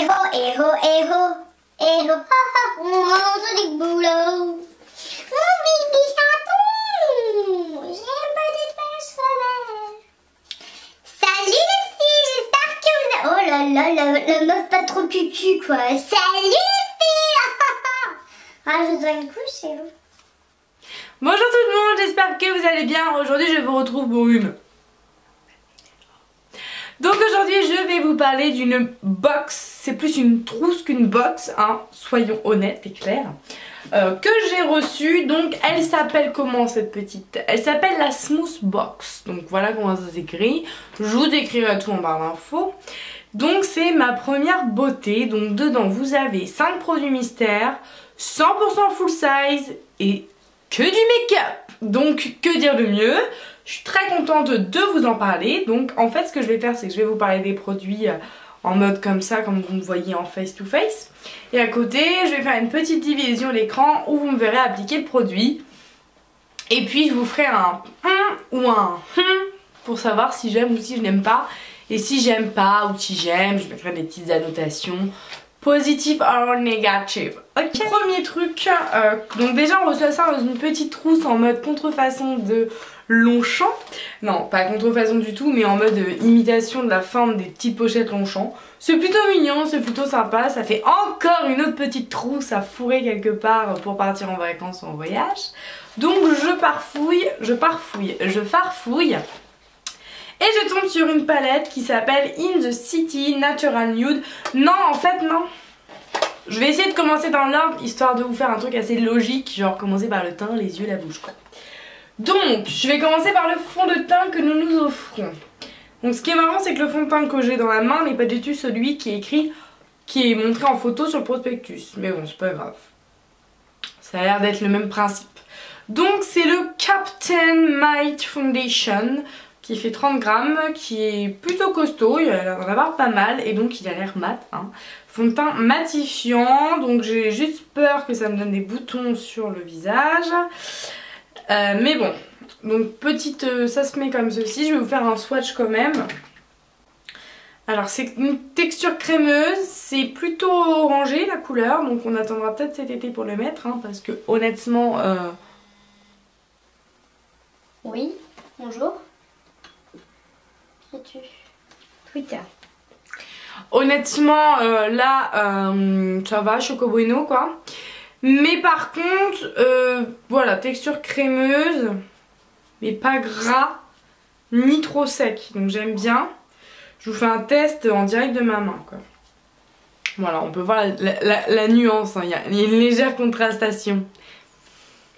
ha ha, on mange du boulot. Mon bibi chaton, j'ai une petite vache femelle. Salut les filles, j'espère que vous... Oh là là, la meuf pas trop cucu quoi. Salut les filles. Ah, je dois me coucher. Bonjour tout le monde, j'espère que vous allez bien. Aujourd'hui je vous retrouve pour une... Donc aujourd'hui je vais vous parler d'une box. C'est plus une trousse qu'une box, hein, soyons honnêtes et clairs. Que j'ai reçue. Donc elle s'appelle comment cette petite? Elle s'appelle la Smooth Box. Donc voilà comment ça s'écrit. Je vous décrirai tout en barre d'infos. Donc c'est ma première beauté. Donc dedans vous avez 5 produits mystères, 100% full size et que du make-up. Donc que dire de mieux? Je suis très contente de vous en parler. Donc en fait ce que je vais faire c'est que je vais vous parler des produits en mode comme ça, comme vous me voyez en face to face. Et à côté je vais faire une petite division de l'écran où vous me verrez appliquer le produit. Et puis je vous ferai un ou un pour savoir si j'aime ou si je n'aime pas. Et si j'aime pas ou si j'aime, je mettrai des petites annotations positive or négative. Ok. Premier truc, donc déjà on reçoit ça dans une petite trousse en mode contrefaçon de Longchamp. Non, pas contrefaçon du tout, mais en mode imitation de la forme des petites pochettes Longchamp. C'est plutôt mignon, c'est plutôt sympa. Ça fait encore une autre petite trousse à fourrer quelque part pour partir en vacances ou en voyage. Donc je farfouille. Et je tombe sur une palette qui s'appelle In the City Natural Nude. Non, en fait, non. Je vais essayer de commencer dans l'ordre, histoire de vous faire un truc assez logique. Genre commencer par le teint, les yeux, la bouche, quoi. Donc, je vais commencer par le fond de teint que nous nous offrons. Donc, ce qui est marrant, c'est que le fond de teint que j'ai dans la main n'est pas du tout celui qui est écrit, qui est montré en photo sur le prospectus. Mais bon, c'est pas grave. Ça a l'air d'être le même principe. Donc, c'est le Captain Might Foundation, qui fait 30 grammes, qui est plutôt costaud, il a l'air d'en avoir pas mal et donc il a l'air mat, hein. Fond de teint matifiant, donc j'ai juste peur que ça me donne des boutons sur le visage. Mais bon, donc petite, ça se met comme ceci, je vais vous faire un swatch quand même. Alors c'est une texture crémeuse, c'est plutôt orangé la couleur, donc on attendra peut-être cet été pour le mettre, hein, parce que honnêtement... Oui, bonjour. Twitter. Honnêtement là ça va, Choco Bueno quoi. Mais par contre voilà, texture crémeuse mais pas gras ni trop sec, donc j'aime bien. Je vous fais un test en direct de ma main quoi. Voilà, on peut voir la nuance, hein. Il y a une légère contrastation.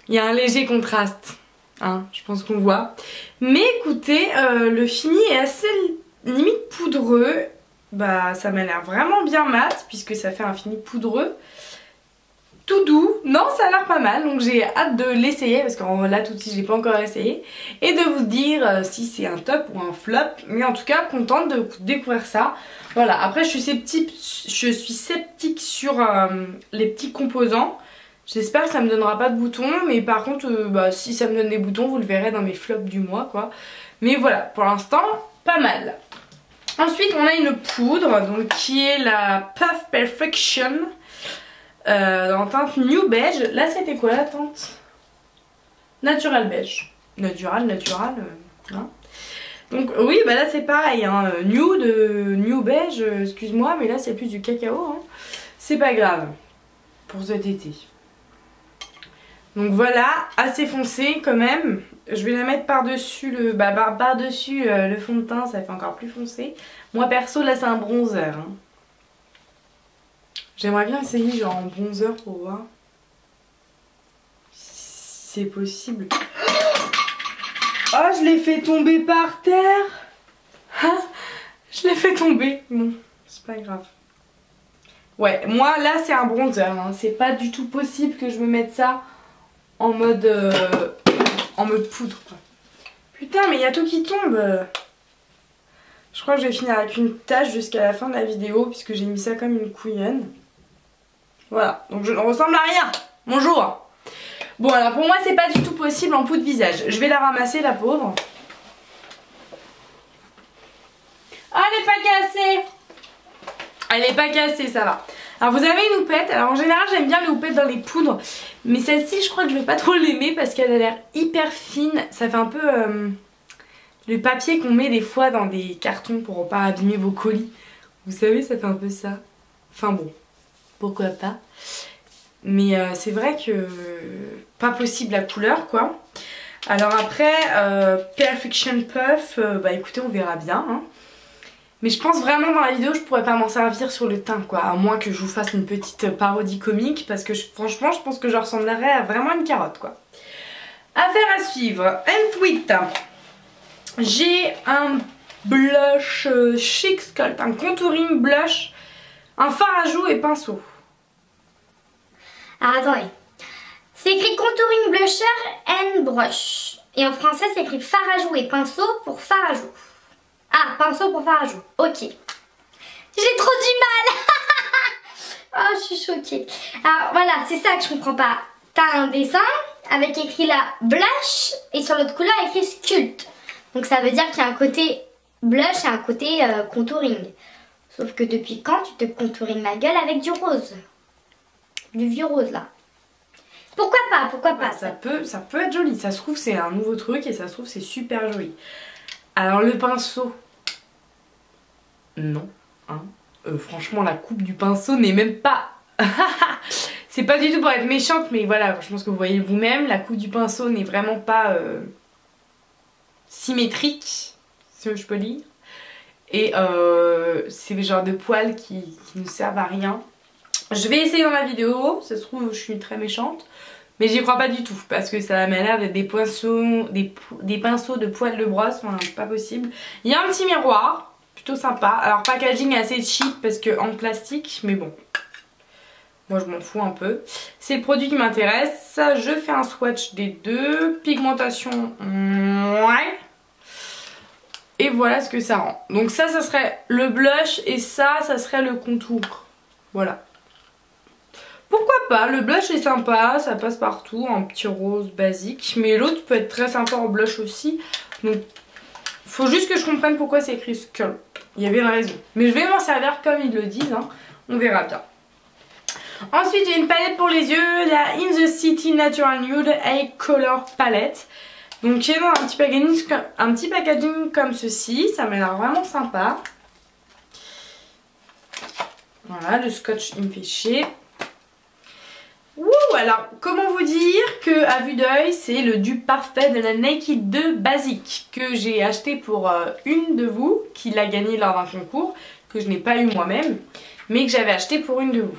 Il y a un léger contraste. Hein, je pense qu'on voit. Mais écoutez, le fini est assez limite poudreux. Bah ça m'a l'air vraiment bien mat puisque ça fait un fini poudreux. Tout doux. Non, ça a l'air pas mal. Donc j'ai hâte de l'essayer parce que là tout de suite je l'ai pas encore essayé. Et de vous dire si c'est un top ou un flop. Mais en tout cas contente de découvrir ça. Voilà, après je suis sceptique sur les petits composants. J'espère que ça me donnera pas de boutons, mais par contre si ça me donne des boutons vous le verrez dans mes flops du mois quoi. Mais voilà, pour l'instant pas mal. Ensuite on a une poudre donc, qui est la Puff Perfection en teinte New Beige. Là c'était quoi la teinte? Natural Beige. Natural hein. Donc oui bah là c'est pareil hein, New Beige, excuse-moi mais là c'est plus du cacao hein. C'est pas grave pour cet été. Donc voilà, assez foncé quand même. Je vais la mettre par-dessus le fond de teint, ça fait encore plus foncé. Moi perso là c'est un bronzer. Hein. J'aimerais bien essayer genre en bronzer pour voir si c'est possible. Oh je l'ai fait tomber par terre. Ah, je l'ai fait tomber. Bon, c'est pas grave. Ouais, moi là c'est un bronzer. Hein. C'est pas du tout possible que je me mette ça en mode poudre quoi. Putain mais il y a tout qui tombe. Je crois que je vais finir avec une tache jusqu'à la fin de la vidéo puisque j'ai mis ça comme une couillonne. Voilà, donc je ne ressemble à rien. Bonjour. Bon alors pour moi c'est pas du tout possible en poudre visage. Je vais la ramasser la pauvre. Ah elle est pas cassée. Elle est pas cassée, ça va. Alors vous avez une houppette. Alors en général j'aime bien les houpettes dans les poudres. Mais celle-ci je crois que je vais pas trop l'aimer parce qu'elle a l'air hyper fine. Ça fait un peu le papier qu'on met des fois dans des cartons pour pas abîmer vos colis. Vous savez, ça fait un peu ça. Enfin bon, pourquoi pas. Mais c'est vrai que pas possible la couleur quoi. Alors après, Perfection Puff, bah écoutez on verra bien. Hein. Mais je pense vraiment dans la vidéo je pourrais pas m'en servir sur le teint quoi. À moins que je vous fasse une petite parodie comique. Parce que franchement je pense que je ressemblerais à vraiment une carotte quoi. Affaire à suivre. Ensuite, j'ai un blush Chic Sculpt, un contouring blush, un fard à joues et pinceau. Alors attendez, c'est écrit contouring blusher and brush. Et en français c'est écrit fard à joues et pinceau pour fard à joues. Ah, pinceau pour fard à joues, ok. J'ai trop du mal. Oh, je suis choquée. Alors voilà, c'est ça que je comprends pas. T'as un dessin avec écrit là blush et sur l'autre couleur écrit sculpt. Donc ça veut dire qu'il y a un côté blush et un côté contouring. Sauf que depuis quand tu te contourines la gueule avec du rose? Du vieux rose là. Pourquoi pas? Pourquoi pas? Ça peut être joli. Ça se trouve c'est un nouveau truc et ça se trouve c'est super joli. Alors le pinceau, non. Hein. Franchement la coupe du pinceau n'est même pas... C'est pas du tout pour être méchante mais voilà, je pense que vous voyez vous-même. La coupe du pinceau n'est vraiment pas symétrique, si je peux dire. Et c'est le genre de poils qui ne servent à rien. Je vais essayer dans la vidéo, ça se trouve je suis très méchante. Mais j'y crois pas du tout parce que ça m'a l'air d'être des pinceaux de poils de brosse, enfin, pas possible. Il y a un petit miroir, plutôt sympa. Alors packaging assez cheap parce que en plastique, mais bon. Moi je m'en fous un peu. C'est le produit qui m'intéresse. Je fais un swatch des deux. Pigmentation, ouais. Et voilà ce que ça rend. Donc ça serait le blush et ça serait le contour. Voilà. Pourquoi pas, le blush est sympa, ça passe partout, un petit rose basique. Mais l'autre peut être très sympa en blush aussi. Donc faut juste que je comprenne pourquoi c'est écrit Sculpt. Il y avait une raison. Mais je vais m'en servir comme ils le disent, hein. On verra bien. Ensuite j'ai une palette pour les yeux, la In The City Natural Nude Eye Color Palette. Donc qui est dans un petit packaging comme ceci, ça m'a l'air vraiment sympa. Voilà, le scotch il me fait chier. Ouh, alors comment vous dire que à vue d'œil c'est le dupe parfait de la Naked 2 basique que j'ai acheté pour une de vous qui l'a gagné lors d'un concours que je n'ai pas eu moi-même mais que j'avais acheté pour une de vous.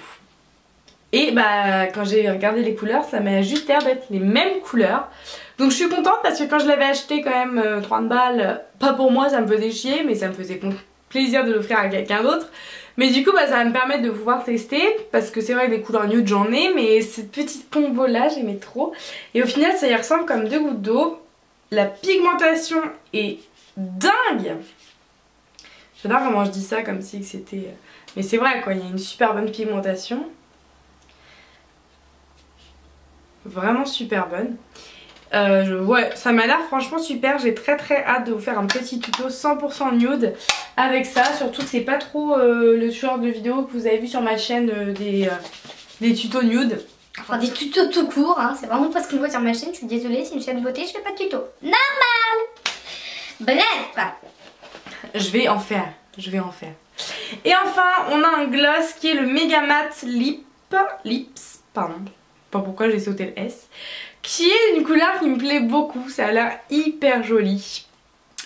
Et bah quand j'ai regardé les couleurs ça m'a juste l'air d'être les mêmes couleurs. Donc je suis contente parce que quand je l'avais acheté quand même 30 balles, pas pour moi ça me faisait chier mais ça me faisait plaisir de l'offrir à quelqu'un d'autre. Mais du coup bah, ça va me permettre de pouvoir tester parce que c'est vrai que des couleurs nude j'en ai mais cette petite combo là j'aimais trop. Et au final ça y ressemble comme deux gouttes d'eau. La pigmentation est dingue. J'adore comment je dis ça comme si c'était... Mais c'est vrai quoi, il y a une super bonne pigmentation. Vraiment super bonne. Ouais, ça m'a l'air franchement super. J'ai très hâte de vous faire un petit tuto 100% nude avec ça. Surtout que c'est pas trop le genre de vidéo que vous avez vu sur ma chaîne des tutos nude. Enfin des tutos tout court, hein. C'est vraiment pas ce qu'on voit sur ma chaîne. Je suis désolée, c'est une chaîne beauté, je fais pas de tuto. Normal. Bref. Je vais en faire. Et enfin, on a un gloss qui est le Mega Matte Lips. Pardon. Pas pourquoi j'ai sauté le S. Qui est une couleur qui me plaît beaucoup. Ça a l'air hyper joli.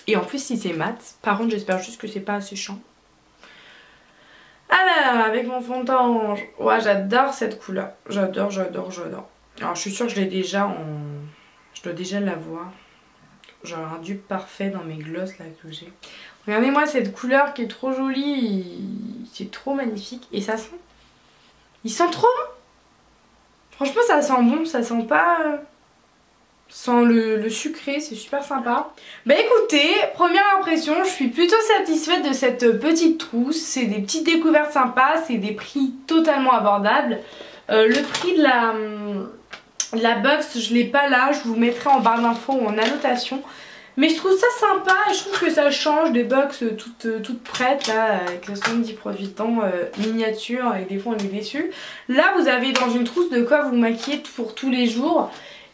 Et en plus si c'est mat. Par contre j'espère juste que c'est pas assez chiant. Ah là là, avec mon fond de teint orange. Ouais, j'adore cette couleur. J'adore. Alors je suis sûre que je l'ai déjà en... Je dois déjà l'avoir. Genre un dupe parfait dans mes gloss là que j'ai. Regardez-moi cette couleur qui est trop jolie. C'est trop magnifique. Et ça sent... Il sent trop bon. Franchement ça sent bon, ça sent pas... Sans le sucré, c'est super sympa. Bah écoutez, première impression, je suis plutôt satisfaite de cette petite trousse. C'est des petites découvertes sympas, c'est des prix totalement abordables. Le prix de la box, je l'ai pas là, je vous mettrai en barre d'infos ou en annotation. Mais je trouve ça sympa et je trouve que ça change des box toutes prêtes là avec 70 produits dedans miniatures et des fois on est déçus. Là vous avez dans une trousse de quoi vous maquiller pour tous les jours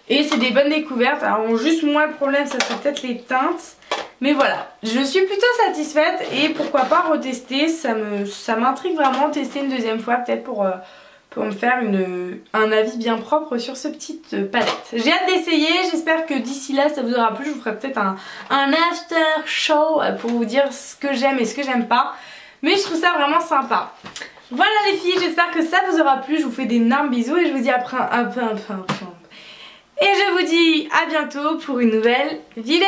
et c'est des bonnes découvertes. Alors juste moi le problème ça serait peut-être les teintes. Mais voilà, je suis plutôt satisfaite et pourquoi pas retester, ça m'intrigue vraiment tester une deuxième fois peut-être pour me faire un avis bien propre sur ce petite palette. J'ai hâte d'essayer, j'espère que d'ici là ça vous aura plu. Je vous ferai peut-être un after show pour vous dire ce que j'aime et ce que j'aime pas. Mais je trouve ça vraiment sympa. Voilà les filles, j'espère que ça vous aura plu. Je vous fais d'énormes bisous et je vous dis après et je vous dis à bientôt pour une nouvelle vidéo.